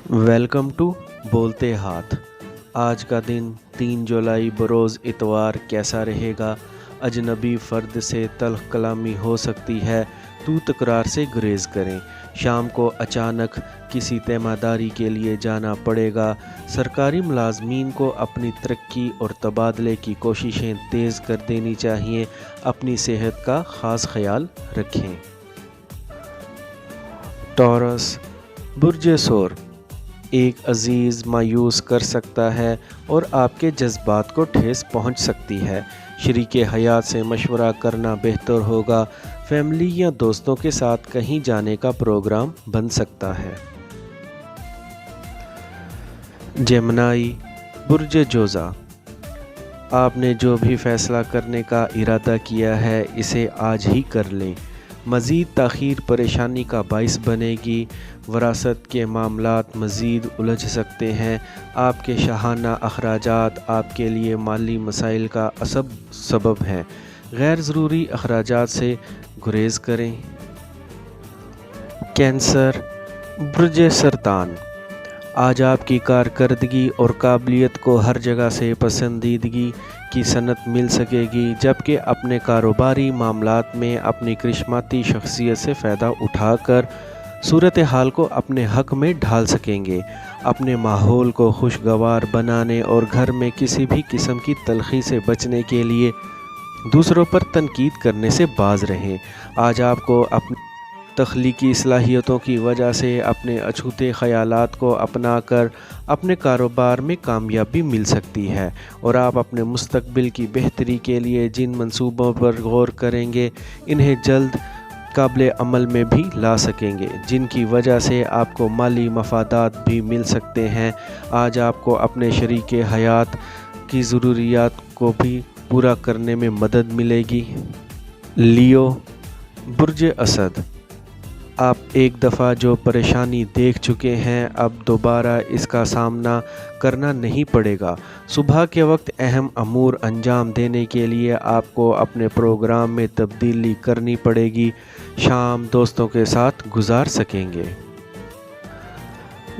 Welcome to बोलते हाथ। आज का दिन 3 जुलाई बरोज़ इतवार कैसा रहेगा? अजनबी फ़र्द से तल्ख़ कलामी हो सकती है, तू तकरार से गुरेज़ करें। शाम को अचानक किसी तीमारदारी के लिए जाना पड़ेगा। सरकारी मुलाजमीन को अपनी तरक्की और तबादले की कोशिशें तेज़ कर देनी चाहिए। अपनी सेहत का ख़ास ख्याल रखें। टॉरस, बुर्ज सोर एक अजीज़ मायूस कर सकता है और आपके जज्बात को ठेस पहुंच सकती है। शरीके हयात से मशवरा करना बेहतर होगा। फैमिली या दोस्तों के साथ कहीं जाने का प्रोग्राम बन सकता है। जेमिनी, बुर्ज जोज़ा, आपने जो भी फ़ैसला करने का इरादा किया है इसे आज ही कर लें। मज़ीद ताख़ीर परेशानी का बाइस बनेगी। वरासत के मामलात मज़ीद उलझ सकते हैं। आपके शाहाना अखराजात आपके लिए माली मसाइल का सबब हैं। गैर ज़रूरी अखराजात से गुरेज़ करें। कैंसर, बुर्ज सरतान, आज आपकी कारकर्दगी और काबिलियत को हर जगह से पसंदीदगी की सनत मिल सकेगी, जबकि अपने कारोबारी मामलात में अपनी करिश्माती शख्सियत से फ़ायदा उठाकर सूरत हाल को अपने हक़ में ढाल सकेंगे। अपने माहौल को खुशगवार बनाने और घर में किसी भी किस्म की तलख़ी से बचने के लिए दूसरों पर तनकीद करने से बाज रहें। आज आपको अपनी तख्लीकी सलाहियतों की वजह से अपने अछूते ख़यालात को अपनाकर अपने कारोबार में कामयाबी मिल सकती है और आप अपने मुस्तक़बिल की बेहतरी के लिए जिन मंसूबों पर गौर करेंगे इन्हें जल्द काबिल अमल में भी ला सकेंगे, जिनकी वजह से आपको माली मफादात भी मिल सकते हैं। आज आपको अपने शरीके हयात की ज़रूरियात को भी पूरा करने में मदद मिलेगी। लियो, बुर्ज असद, आप एक दफ़ा जो परेशानी देख चुके हैं अब दोबारा इसका सामना करना नहीं पड़ेगा। सुबह के वक्त अहम अमूर अंजाम देने के लिए आपको अपने प्रोग्राम में तब्दीली करनी पड़ेगी। शाम दोस्तों के साथ गुजार सकेंगे।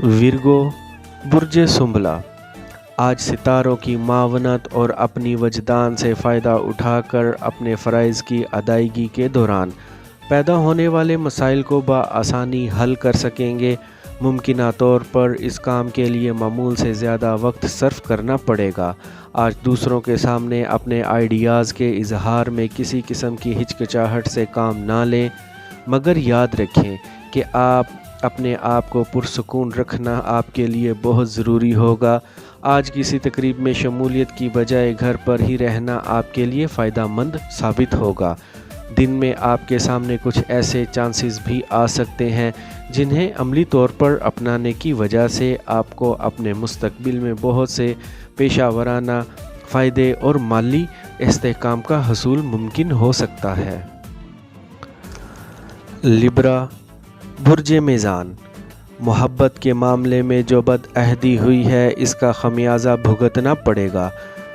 विर्गो, बुर्ज सुंबला, आज सितारों की मावनत और अपनी वजदान से फ़ायदा उठाकर अपने फ़राइज़ की अदायगी के दौरान पैदा होने वाले मसाइल को बआसानी हल कर सकेंगे। मुमकिना तौर पर इस काम के लिए मामूल से ज़्यादा वक्त सर्फ करना पड़ेगा। आज दूसरों के सामने अपने आइडियाज़ के इजहार में किसी किस्म की हिचकिचाहट से काम ना लें, मगर याद रखें कि आप अपने आप को पुरसुकून रखना आपके लिए बहुत ज़रूरी होगा। आज किसी तकरीब में शमूलियत की बजाय घर पर ही रहना आपके लिए फ़ायदा मंद साबित होगा। दिन में आपके सामने कुछ ऐसे चांसेस भी आ सकते हैं जिन्हें अमली तौर पर अपनाने की वजह से आपको अपने मुस्तकबिल में बहुत से पेशा वराना फ़ायदे और माली इस्तेहकाम का हसूल मुमकिन हो सकता है। लिब्रा, बुर्ज मीज़ान, मोहब्बत के मामले में जो बदअहदी हुई है इसका खमियाजा भुगतना पड़ेगा।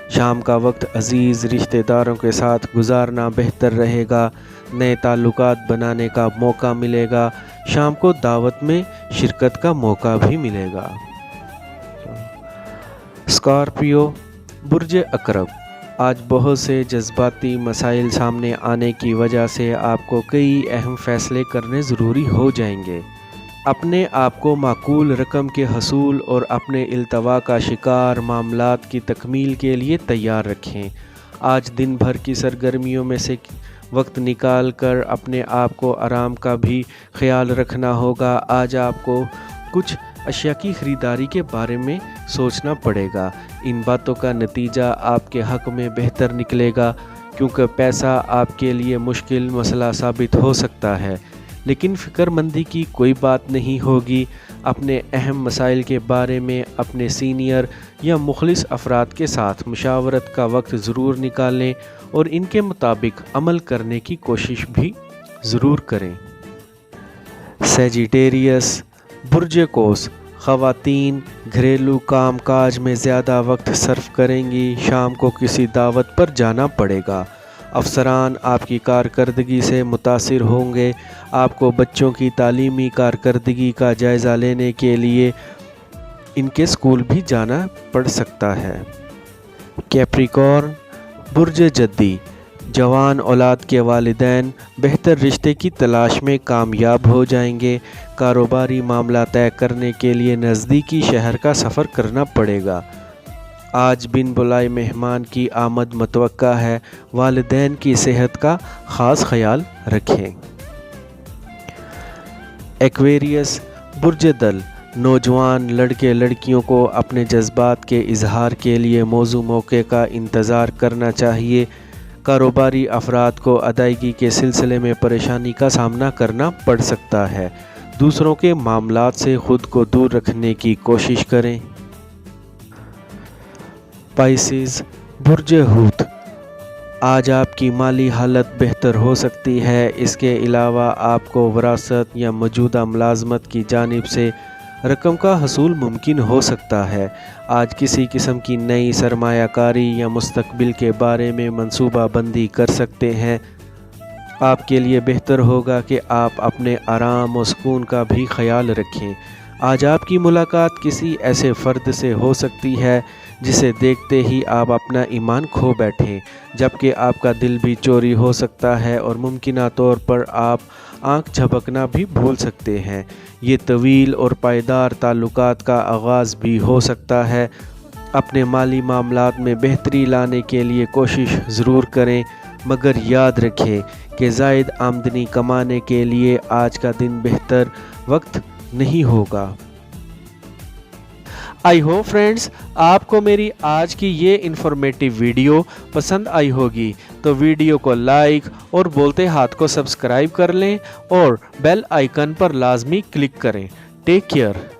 शाम का वक्त अजीज़ रिश्तेदारों के साथ गुजारना बेहतर रहेगा। नए ताल्लुकात बनाने का मौका मिलेगा। शाम को दावत में शिरकत का मौका भी मिलेगा। स्कॉर्पियो, बुर्ज अकरब, आज बहुत से जज्बाती मसाइल सामने आने की वजह से आपको कई अहम फ़ैसले करने ज़रूरी हो जाएंगे। अपने आप को माकूल रकम के हसूल और अपने इल्तवा का शिकार मामलात की तकमील के लिए तैयार रखें। आज दिन भर की सरगर्मियों में से वक्त निकाल कर अपने आप को आराम का भी ख्याल रखना होगा। आज आपको कुछ अशिया की ख़रीदारी के बारे में सोचना पड़ेगा। इन बातों का नतीजा आपके हक़ में बेहतर निकलेगा, क्योंकि पैसा आपके लिए मुश्किल मसला साबित हो सकता है, लेकिन फ़िक्रमंदी की कोई बात नहीं होगी। अपने अहम मसाइल के बारे में अपने सीनियर या मुखलिस अफराद के साथ मुशावरत का वक्त ज़रूर निकालें और इनके मुताबिक अमल करने की कोशिश भी ज़रूर करें। सैजिटेरियस, बुर्ज कोस, ख़वातीन घरेलू काम काज में ज़्यादा वक्त सर्फ करेंगी। शाम को किसी दावत पर जाना पड़ेगा। अफसरान आपकी कारकर्दगी से मुतासिर होंगे। आपको बच्चों की तालीमी कारकर्दगी का जायज़ा लेने के लिए ان کے اسکول بھی جانا پڑ سکتا ہے۔ کیپریکارن برج جدی، جوان اولاد کے والدین بہتر رشتے کی تلاش میں کامیاب ہو جائیں گے۔ کاروباری معاملہ طے کرنے کے لیے نزدیکی شہر کا سفر کرنا پڑے گا۔ آج بن بلائے مہمان کی آمد متوقع ہے، والدین کی صحت کا خاص خیال رکھیں۔ ایکویریس برج دل، نوجوان لڑکے لڑکیوں کو اپنے جذبات کے اظہار کے لیے موزوں موقع کا انتظار کرنا چاہیے۔ کاروباری افراد کو ادائیگی کے سلسلے میں پریشانی کا سامنا کرنا پڑ سکتا ہے۔ دوسروں کے معاملات سے خود کو دور رکھنے کی کوشش کریں۔ پائسیز برج حوت، آج آپ کی مالی حالت بہتر ہو سکتی ہے۔ اس کے علاوہ آپ کو وراثت یا موجودہ ملازمت کی جانب سے رقم کا حصول ممکن ہو سکتا ہے۔ آج کسی قسم کی نئی سرمایہ کاری یا مستقبل کے بارے میں منصوبہ بندی کر سکتے ہیں۔ آپ کے لیے بہتر ہوگا کہ آپ اپنے آرام و سکون کا بھی خیال رکھیں۔ آج آپ کی ملاقات کسی ایسے فرد سے ہو سکتی ہے جسے دیکھتے ہی آپ اپنا ایمان کھو بیٹھیں، جبکہ آپ کا دل بھی چوری ہو سکتا ہے اور ممکنہ طور پر آپ آنکھ جھپکنا بھی بھول سکتے ہیں۔ یہ طویل اور پائیدار تعلقات کا آغاز بھی ہو سکتا ہے۔ اپنے مالی معاملات میں بہتری لانے کے لیے کوشش ضرور کریں، مگر یاد رکھیں کہ زائد آمدنی کمانے کے لیے آج کا دن بہتر وقت نہیں ہوگا۔ آئی ہوپ فرینڈز آپ کو میری آج کی یہ انفارمیٹیو ویڈیو پسند آئی ہوگی، تو ویڈیو کو لائک اور بولتے ہاتھ کو سبسکرائب کر لیں اور بیل آئیکن پر لازمی کلک کریں۔ Take care.